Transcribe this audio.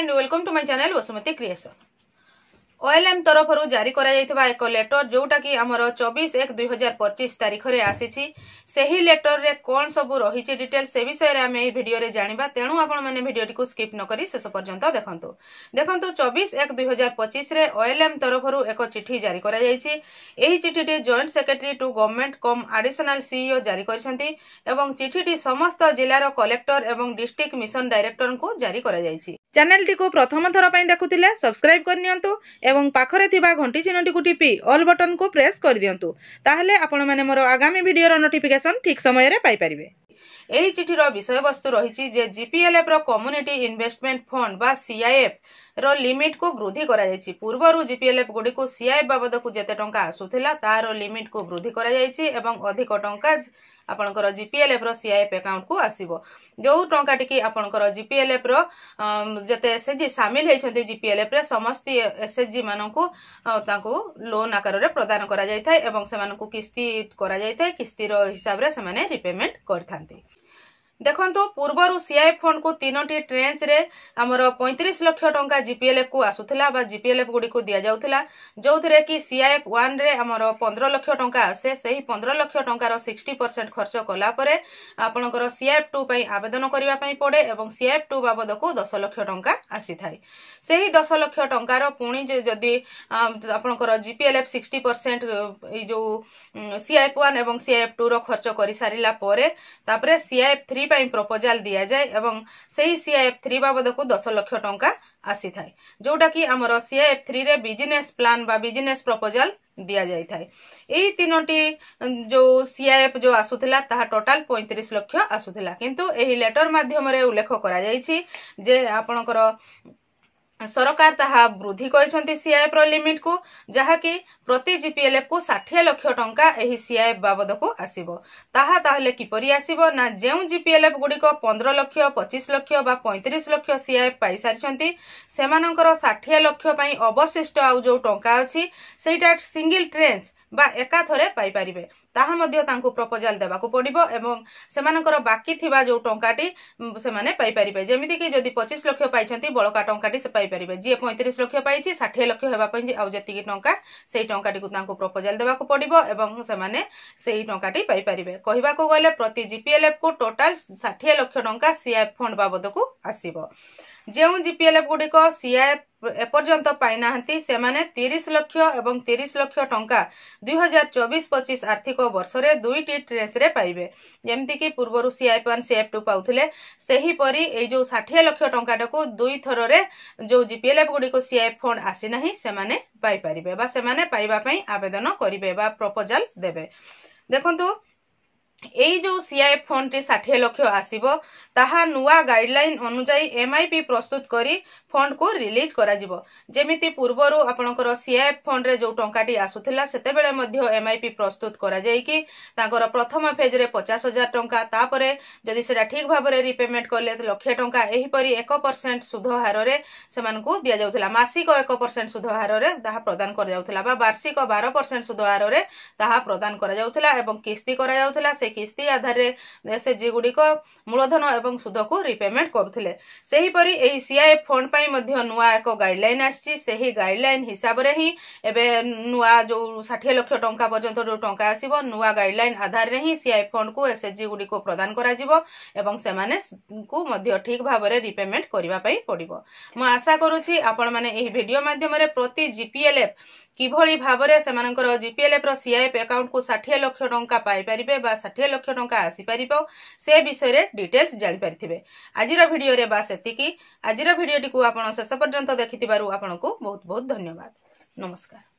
And welcome to my channel Vasumati creation. OLM तरफ जारी करा एक लेटर जोटा कि आमर 24/1/2025 तारीख में आसी से लेटर रे कौन सब रही डिटेल से विषय में आम भिडियो रे जानिबा। तेणु आपण मैंने भिडियो को स्किप न करी शेष पर्यंत देखंतु। 24/1/2025 रे ओएलएम तरफ एक चिठी जारी करा चिठी joint secretary to government cum additional CEO जारी करछंती एवं चिठीटी समस्त जिलार कलेक्टर एवं डिस्ट्रिक्ट मिशन डायरेक्टर को जारी करा चैनल टी को प्रथम थर पई देखुथिले सब्सक्राइब करनियंतु एवं पाखरे थिबा घंटी चिन्हटी को टिपी ऑल बटन को प्रेस कर दियंतु। ताहले आपण माने मोर आगामी वीडियो रो नोटिफिकेशन ठीक समय रे पाई परिबे। एही चिठी रो विषय वस्तु रही जे जीपीएलएफ रो कम्युनिटी इन्वेस्टमेंट फंड बा सीआईएफ रो लिमिट को वृद्धि करा जायछि। पूर्वरु जीपीएलएफ गुडी को सीआईएफ बाबद को जेते टंका आसुथिला तारो लिमिट को वृद्धि करा जायछि एवं अधिक टंका आपनकर जीपीएलएफ रो सीआईएफ अकाउंट को आसीबो। जो टंका टिकी आपनकर जीपीएलएफ रो जते एसएचजी शामिल हेछन्ते जीपीएलएफ रे समस्त एसएचजी मानकु तांको लोन आकार रे प्रदान करा जाय थाय एवं से मानकु किस्ती करा जाय थाय। किस्ती रो हिसाब रे से माने रिपेमेंट करथांती। देखंतु पूर्वरु सीआईएफ फंड को तीनोटी ट्रेंच रे हमर 35 लाख टंका जीपीएलएफ को आसुथिला बा जीपीएलएफ गुडी को दिया जाउथिला। जोथरे कि सीआईएफ 1 रे हमर 15 लाख टंका आसे। सही 15 लाख टंका रो 60% खर्च कला परे आपनकर सीआईएफ 2 पई आवेदन करिवा पई पड़े एवं सीआईएफ 2 बाबद को 10 लाख टंका आसी थाय। सही 10 लाख टंका रो पुणी जदी आपनकर जीपीएलएफ 60% ए जो सीआईएफ 1 एवं सीआईएफ 2 रो खर्च करि सारिला परे तापरे सीआईएफ 3 पई प्रपोजल दिया जाए एवं सही सीआईएफ 3 बाबद को 10 लाख टंका आसी थाय। जोटा कि हमर सीआईएफ 3 रे बिजनेस प्लान बा बिजनेस प्रपोजल दिया जाय थाय। एही तीनोटी जो सीआईएफ जो आसुथिला ताहा टोटल 35 लाख आसुथिला। किंतु एही लेटर माध्यम रे उल्लेख करा जायछि जे आपनकर सरकार ताहा वृद्धि करिसंती सीआईएफ रो लिमिट को, जहा कि प्रति जीपीएलएफ को 60 लाख टंका एही सीआईएफ बाबद को आसीबो। ताहा ताहले किपरि आसीबो ना जेउ जीपीएलएफ गुडी को 15 लाख 25 लाख बा 35 लाख सीआईएफ पाई सारिसंती सेमानकर 60 लाख पई अवशिष्ट आउ जो टंका अछि सेटा सिंगल ट्रेंच बा एका थरे पाई परिबे। ताहा मध्य तांको प्रपोजल देबा को पड़िबो एवं सेमानकर बाकी थिबा जो टंकाटी से माने पाई परिबे। जेमिति कि जदी 25 लाख पाइछंती बळका टंकाटी से पाई परिबे। जे 35 लाख पाइछि 60 लाख हेबा पई आउ जति टंका सेही टंकाटी को तांको प्रपोजल देबा को पड़िबो एवं से माने सेही टंकाटी पाई परिबे। कहिबा को गले प्रति जीपीएलएफ को टोटल 60 लाख टंका सीआईएफ फंड बाबद को आसीबो। जेउ जीपीएलएफ गुडी को सीआईएफ एपर्यंत पाई नाहंती से माने 30 लाख एवं 30 लाख टंका 2024-25 आर्थिक वर्ष रे दुईटी ट्रेंच रे पाइबे। जेमति कि पूर्वरु सीआईएफ 1 सीआईएफ 2 पाउथिले सेही परी ए जो 60 लाख टंका को दुई थर रे जो जीपीएलएफ गुडी को सीआईएफ फंड आसी नाही से माने पाई परिबे बा से माने पाइबा पई आवेदन करिवे बा प्रपोजल देबे। देखंतु एई जो सीआईएफ फंड टी 60 लाख आसीबो ताहा नुआ गाइडलाइन अनुसार एमआईपी प्रस्तुत करी फंड को रिलीज करा जिवो। जेमिति पूर्वरु आपनकर सीआईएफ फंड रे जो टंकाटी आसुथिला सेते बेले मध्य एमआईपी प्रस्तुत करा जाय कि तांकर प्रथम फेज रे 50,000 टंका तापरे जदि सेटा ठीक भाबरे रे रिपेमेंट करले लाख टंका एही परी 1% सुध हार रे सेमान को दिया जाउथिला। मासिक 1% सुध हार रे ताहा प्रदान कर जाउथिला बा वार्षिक 12% सुध हार रे ताहा प्रदान कर जाउथिला एवं किस्ती कर जाउथिला। से किस्ती आधार रे एसएचजी गुडी को मूलधन एवं सुध को रिपेमेंट करुथिले। सेही परी एही सीआईएफ फंड पई मध्य नुआ एक गाइडलाइन आछि। सेही गाइडलाइन हिसाब रे ही एबे नुआ जो 60 लाख टंका पर्यंत जो टंका आसीबो नुआ गाइडलाइन आधार रे ही सीआईएफ फंड को एसएचजी गुडी को प्रदान करा जिवो एवं से माने को मध्य ठीक भाव रे रिपेमेंट करिवा पई पड़िबो। म आशा करूछि आपण माने एही वीडियो माध्यम रे प्रति जीपीएलएफ किभଳି भाबरे सेमानकर जीपीएलएफ रो सीआईएफ अकाउंट को 60 लाख टंका पाई परिबे बा 60 लाख टंका आसी परिबो से विषय रे डिटेल्स जानि परिथिबे। आजिर वीडियो रे बा सेतिकी। आजिर वीडियोटी को आपण शेष पर्यंत देखिथिबारु आपनको बहुत बहुत धन्यवाद। नमस्कार।